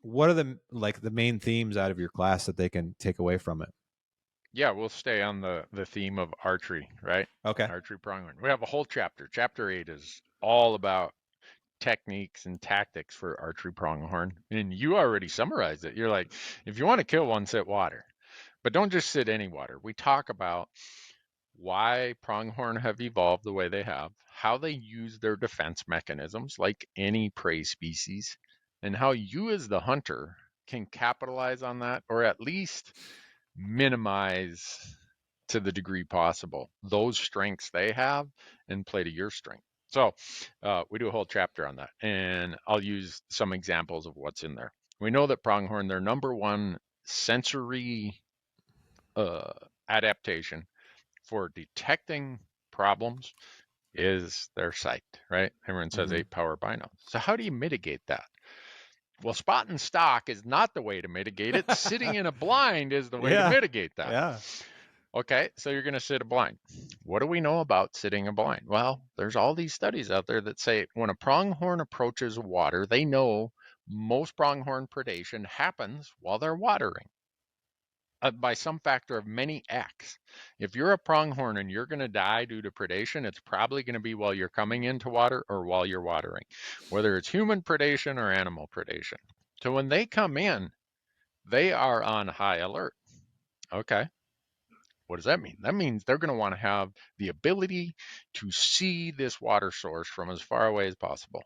what are the main themes out of your class that they can take away from it? Yeah, we'll stay on the theme of archery, right? Okay. Archery pronghorn. We have a whole chapter. Chapter 8 is all about techniques and tactics for archery pronghorn. And you already summarized it. You're like, if you want to kill one, sit water, but don't just sit any water. We talk about why pronghorn have evolved the way they have, how they use their defense mechanisms like any prey species, and how you as the hunter can capitalize on that or at least minimize to the degree possible those strengths they have and play to your strength. So we do a whole chapter on that, and I'll use some examples of what's in there. We know that pronghorn, their number one sensory uh, adaptation for detecting problems is their sight, right? Everyone says Mm-hmm. 8-power bino. So how do you mitigate that? Well, spot and stock is not the way to mitigate it. Sitting in a blind is the way to Yeah. mitigate that. Yeah. Okay, so you're going to sit a blind. What do we know about sitting a blind? Well, there's all these studies out there that say when a pronghorn approaches water, they know most pronghorn predation happens while they're watering by some factor of many X. If you're a pronghorn and you're going to die due to predation, it's probably going to be while you're coming into water or while you're watering, whether it's human predation or animal predation. So when they come in, they are on high alert. Okay. What does that mean? That means they're going to want to have the ability to see this water source from as far away as possible.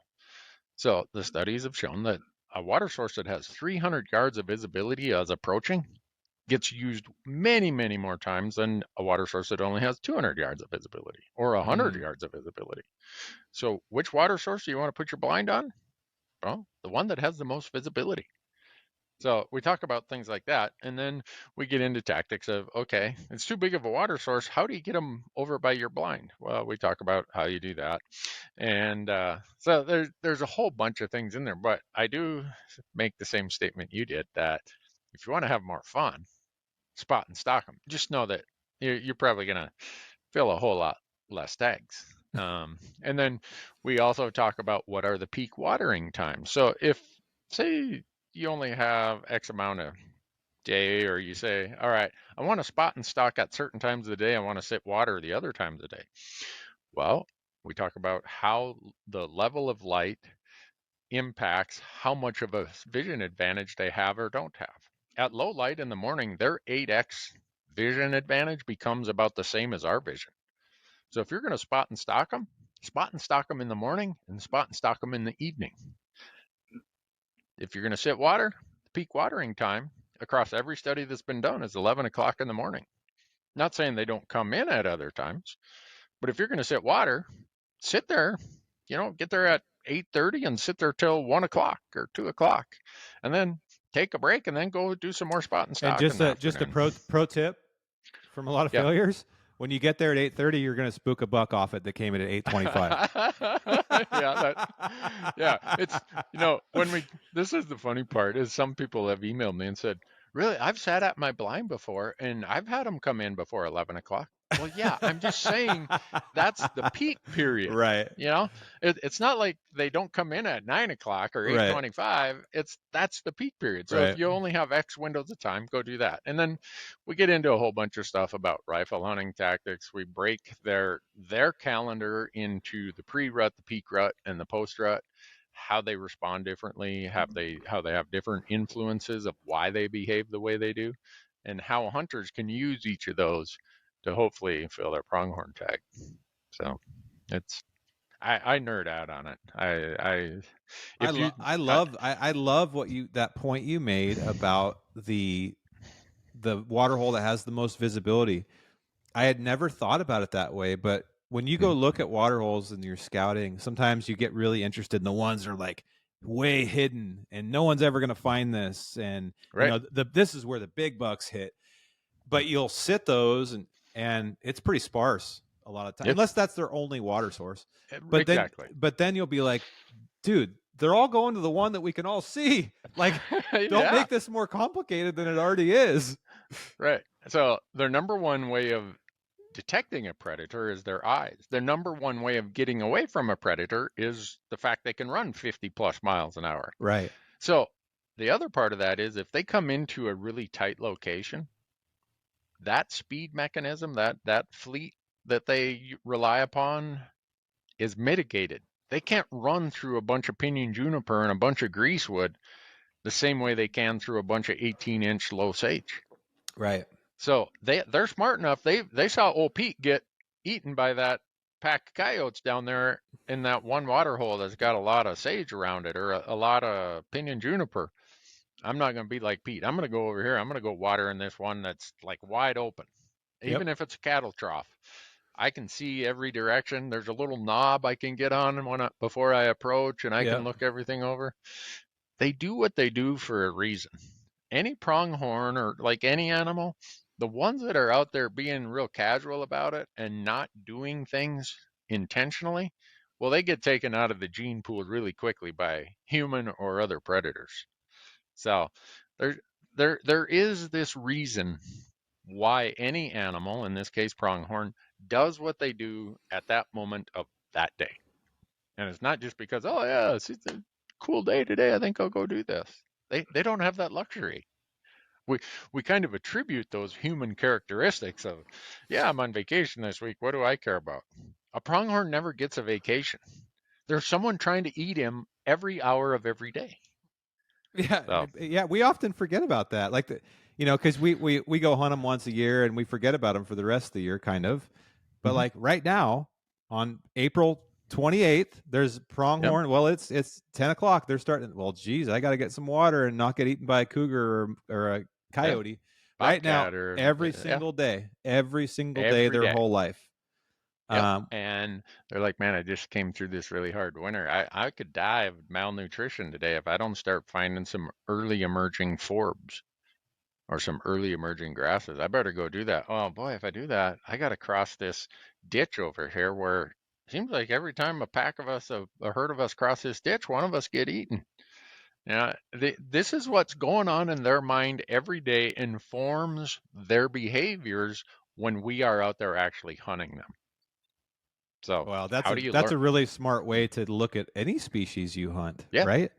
So the studies have shown that a water source that has 300 yards of visibility as approaching gets used many, many more times than a water source that only has 200 yards of visibility or 100 Mm. yards of visibility. So, which water source do you want to put your blind on? Well, the one that has the most visibility. So, we talk about things like that. And then we get into tactics of, okay, it's too big of a water source. How do you get them over by your blind? Well, we talk about how you do that. And so, there's a whole bunch of things in there. But I do make the same statement you did that if you want to have more fun, spot and stock them. Just know that you're probably going to fill a whole lot less tags. And then we also talk about what are the peak watering times. So if, say, you only have X amount of day, or you say, all right, I want to spot and stock at certain times of the day, I want to sit water the other times of the day. Well, we talk about how the level of light impacts how much of a vision advantage they have or don't have. At low light in the morning, their 8x vision advantage becomes about the same as our vision. So if you're going to spot and stock them in the morning and spot and stock them in the evening. If you're going to sit water, the peak watering time across every study that's been done is 11 o'clock in the morning. Not saying they don't come in at other times, but if you're going to sit water, sit there, get there at 8:30 and sit there till 1 o'clock or 2 o'clock, and then take a break and then go do some more spot and And stock in the just a afternoon. pro tip from a lot of Yeah. failures. When you get there at 8:30, you're going to spook a buck off it that came in at 8:25. Yeah, it's when we this is the funny part is some people have emailed me and said, really, I've sat at my blind before and I've had them come in before 11 o'clock. Well, yeah, I'm just saying that's the peak period. Right. It's not like they don't come in at 9 o'clock or Right. 8:25. That's the peak period. So if Right. you only have X windows of time, go do that. And then we get into a whole bunch of stuff about rifle hunting tactics. We break their calendar into the pre-rut, the peak rut, and the post-rut. How they respond differently, how they have different influences of why they behave the way they do, and how hunters can use each of those to hopefully fill their pronghorn tag. So it's I nerd out on it. I I if you lo- I love I love what you that point you made about the water hole that has the most visibility. I had never thought about it that way, but when you go look at water holes and you're scouting, sometimes you get really interested in the ones that are like way hidden and no one's ever going to find this, and right. this is where the big bucks hit. But you'll sit those and it's pretty sparse a lot of times, It's unless that's their only water source. exactly. But then you'll be like, dude, they're all going to the one that we can all see. Like, don't Yeah, make this more complicated than it already is. right. So their number one way of detecting a predator is their eyes. Their number one way of getting away from a predator is the fact they can run 50 plus miles an hour. Right. So the other part of that is if they come into a really tight location, that speed mechanism, that fleet that they rely upon is mitigated. They can't run through a bunch of pinyon juniper and a bunch of greasewood the same way they can through a bunch of 18-inch low sage. Right. So they're smart enough. They saw old Pete get eaten by that pack of coyotes down there in that one water hole that's got a lot of sage around it or a lot of pinyon juniper. I'm not going to be like Pete. I'm going to go over here. I'm going to go water in this one that's like wide open, Yep. even if it's a cattle trough. I can see every direction. There's a little knob I can get on before I approach, and I can Yep. look everything over. They do what they do for a reason. Any pronghorn or like any animal, the ones that are out there being real casual about it and not doing things intentionally, well, they get taken out of the gene pool really quickly by human or other predators. So there, there is this reason why any animal, in this case pronghorn, does what they do at that moment of that day. And it's not just because, oh yeah, it's a cool day today. I think I'll go do this. They don't have that luxury. We we kind of attribute those human characteristics of, yeah, I'm on vacation this week. What do I care about? A pronghorn never gets a vacation. There's someone trying to eat him every hour of every day. Yeah, So, yeah. We often forget about that, like because we go hunt them once a year and we forget about them for the rest of the year, kind of. But mhm, like right now, on April 28th, there's yep, pronghorn. Well, it's 10 o'clock. They're starting. Well, geez, I got to get some water and not get eaten by a cougar or a yep, coyote. Right now, bobcat or yeah, every single day, every their day. whole life. Yep. Um, And they're like, man, I just came through this really hard winter. I could die of malnutrition today if I don't start finding some early emerging forbs or some early emerging grasses. I better go do that. Oh boy, if I do that, I got to cross this ditch over here where it seems like every time a pack of us, a herd of us cross this ditch, one of us get eaten. Yeah, this is what's going on in their mind every day informs their behaviors when we are out there actually hunting them. So well, how do you that's learn? a really smart way to look at any species you hunt, Yeah, right?